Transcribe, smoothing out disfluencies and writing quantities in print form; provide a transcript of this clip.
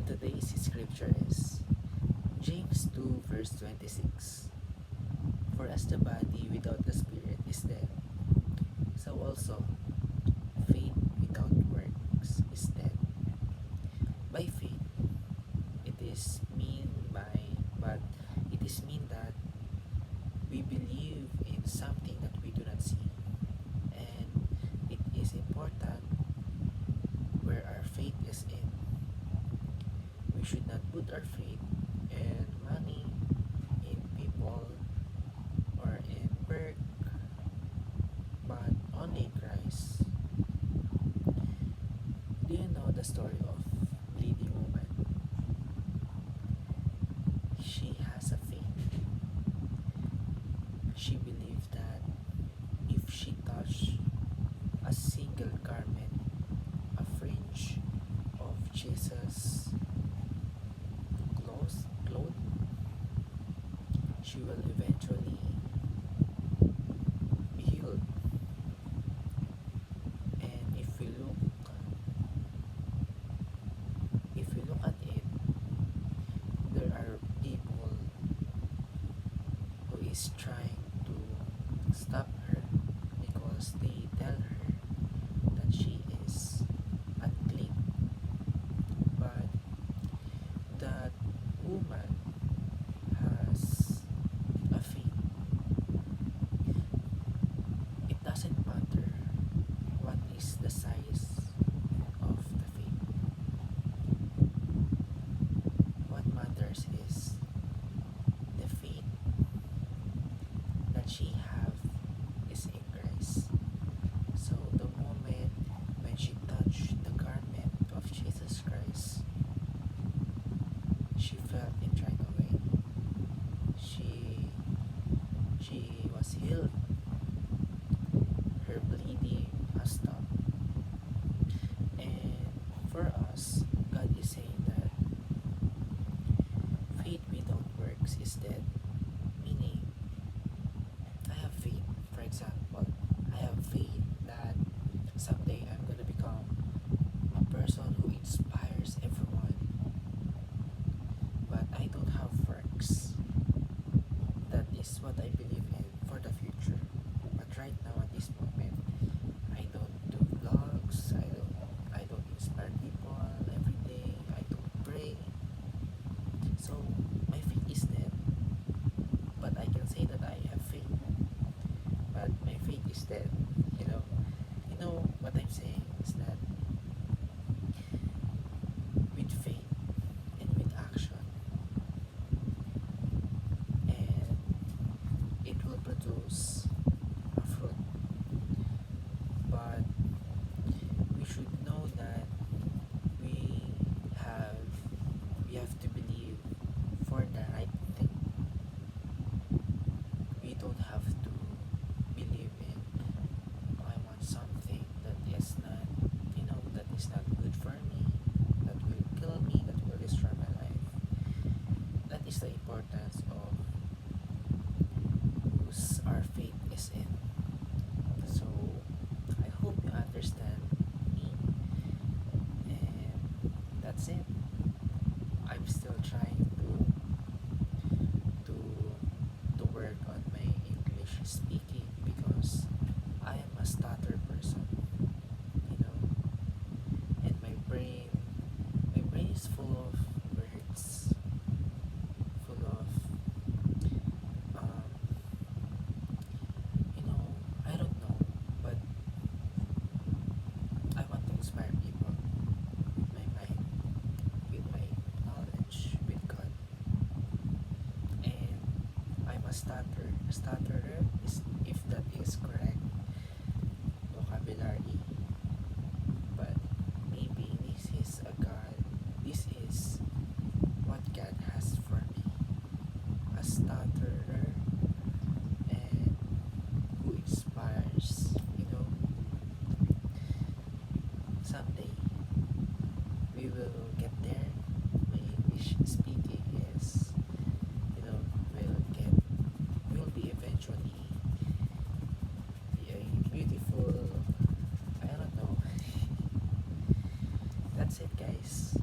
Today's scripture is James 2 verse 26. For as the body without the spirit is dead, so also faith without works is dead. By faith, it is it is mean that we believe in something that we do not see, and it is important where our faith is in. We should not put our faith in money, in people, or in work, but only in Christ. Do you know the story of bleeding woman? She has a faith. She believed that if she touched a single garment, a fringe of Jesus' clothes, she will eventually be healed. And if we look at it, there are people who is trying to stop her because they tell her that she is unclean. But that woman has a faith. It doesn't matter what is the size of the faith. What matters is the faith that she have is in Christ. So the moment when she touched the garment of Jesus Christ, she felt it right away. She was healed. Her bleeding has stopped. And for us, God is saying that faith without works is dead. Meaning, I have faith. For example, I have faith that someday I'm gonna become a person who inspires everyone. But I don't have works. That is what I believe in for the future. But right now at this moment, I don't do vlogs. I don't inspire people every day. I don't pray. So my faith is dead. But I can say that I have faith. But my faith is dead. You know what I'm saying is that with faith and with action, and it will produce a fruit. But we should know that we have we have to believe for the right thing. We don't have to believe in, "Oh, I want something that is not that is not good for me, that will kill me, that will destroy my life." That is the importance of whose our faith is in. So I hope you understand me, and that's it. I'm still trying to to work on my English speaking because I am a stutter person, and my brain is full of words, full of um, I don't know, but I want to inspire people with my mind, with my knowledge, with God. And I'm a stutterer, is if that is correct vocabulary. But maybe this is what God has for me. A stutterer and who inspires, someday we will get there. My English speaking is, will be eventually a beautiful, I don't know. That's it, guys.